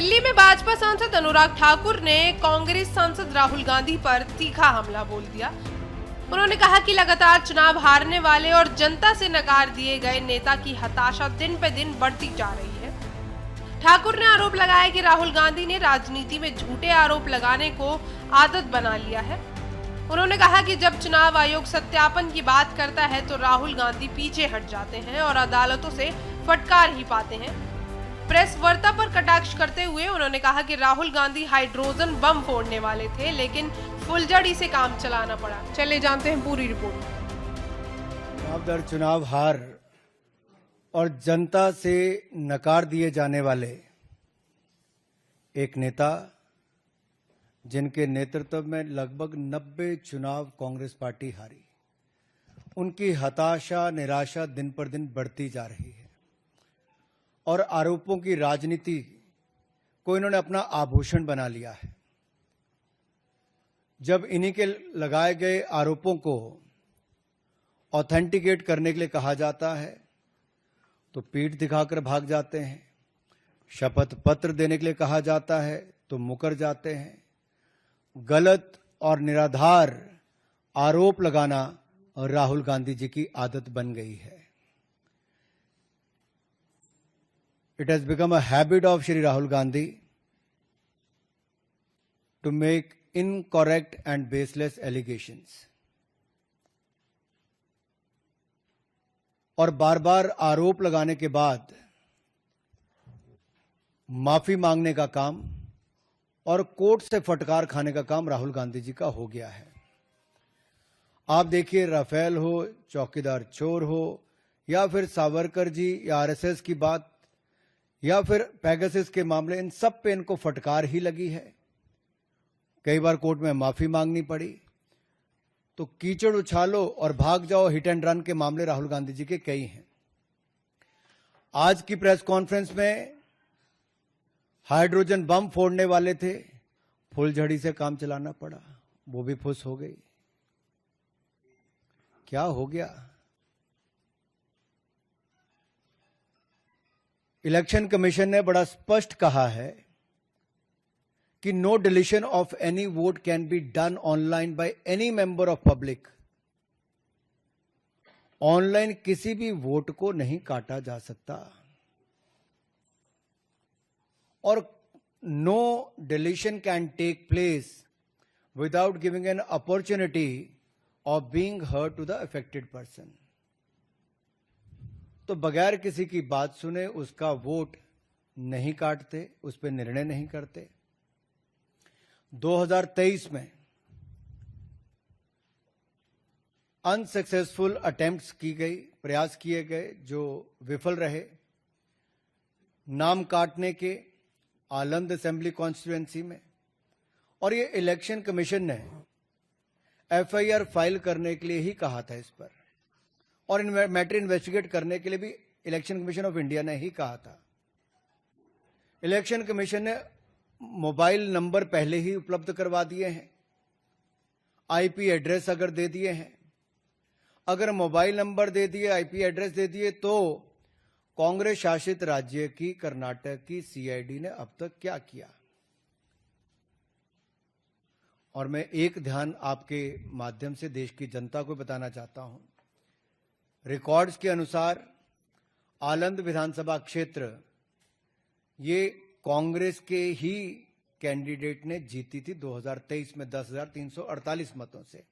दिल्ली में भाजपा सांसद अनुराग ठाकुर ने कांग्रेस सांसद राहुल गांधी पर तीखा हमला बोल दिया। उन्होंने कहा कि लगातार चुनाव हारने वाले और जनता से नकार दिए गए नेता की हताशा दिन पे दिन बढ़ती जा रही है। ठाकुर ने आरोप लगाया कि राहुल गांधी ने राजनीति में झूठे आरोप लगाने को आदत बना लिया है। उन्होंने कहा कि जब चुनाव आयोग सत्यापन की बात करता है तो राहुल गांधी पीछे हट जाते हैं और अदालतों से फटकार ही पाते हैं। प्रेस वार्ता पर कटाक्ष करते हुए उन्होंने कहा कि राहुल गांधी हाइड्रोजन बम फोड़ने वाले थे, लेकिन फुलझड़ी से काम चलाना पड़ा। चले जानते हैं पूरी रिपोर्ट। चुनाव दर चुनाव हार और जनता से नकार दिए जाने वाले एक नेता, जिनके नेतृत्व में लगभग 90 चुनाव कांग्रेस पार्टी हारी, उनकी हताशा निराशा दिन पर दिन बढ़ती जा रही है और आरोपों की राजनीति को इन्होंने अपना आभूषण बना लिया है। जब इन्हीं के लगाए गए आरोपों को ऑथेंटिकेट करने के लिए कहा जाता है तो पीठ दिखाकर भाग जाते हैं, शपथ पत्र देने के लिए कहा जाता है तो मुकर जाते हैं। गलत और निराधार आरोप लगाना राहुल गांधी जी की आदत बन गई है। It has become a habit of Shri Rahul Gandhi to make incorrect and baseless allegations. और बार बार आरोप लगाने के बाद माफी मांगने का काम और कोर्ट से फटकार खाने का काम राहुल गांधी जी का हो गया है। आप देखिए, राफेल हो, चौकीदार चोर हो, या फिर सावरकर जी या आरएसएस की बात, या फिर पेगासस के मामले, इन सब पे इनको फटकार ही लगी है। कई बार कोर्ट में माफी मांगनी पड़ी। तो कीचड़ उछालो और भाग जाओ, हिट एंड रन के मामले राहुल गांधी जी के कई हैं। आज की प्रेस कॉन्फ्रेंस में हाइड्रोजन बम फोड़ने वाले थे, फुलझड़ी से काम चलाना पड़ा, वो भी फुस हो गई। क्या हो गया? इलेक्शन कमीशन ने बड़ा स्पष्ट कहा है कि no deletion of any vote can be done online by any member of public. Online किसी भी वोट को नहीं काटा जा सकता और no deletion can take place without giving an opportunity of being heard to the affected person. तो बगैर किसी की बात सुने उसका वोट नहीं काटते, उस पर निर्णय नहीं करते। 2023 में अनसक्सेसफुल अटेम्प्ट्स की गई, प्रयास किए गए जो विफल रहे, नाम काटने के आलंद असेंबली कॉन्स्टिट्यूएंसी में। और ये इलेक्शन कमीशन ने एफआईआर फाइल करने के लिए ही कहा था इस पर, और इन मैटर इन्वेस्टिगेट करने के लिए भी इलेक्शन कमीशन ऑफ इंडिया ने ही कहा था। इलेक्शन कमीशन ने मोबाइल नंबर पहले ही उपलब्ध करवा दिए हैं, आईपी एड्रेस अगर दे दिए हैं। अगर मोबाइल नंबर दे दिए, आईपी एड्रेस दे दिए, तो कांग्रेस शासित राज्य की कर्नाटक की सीआईडी ने अब तक क्या किया? और मैं एक ध्यान आपके माध्यम से देश की जनता को बताना चाहता हूं। रिकॉर्ड्स के अनुसार आलंद विधानसभा क्षेत्र ये कांग्रेस के ही कैंडिडेट ने जीती थी 2023 में 10,348 मतों से।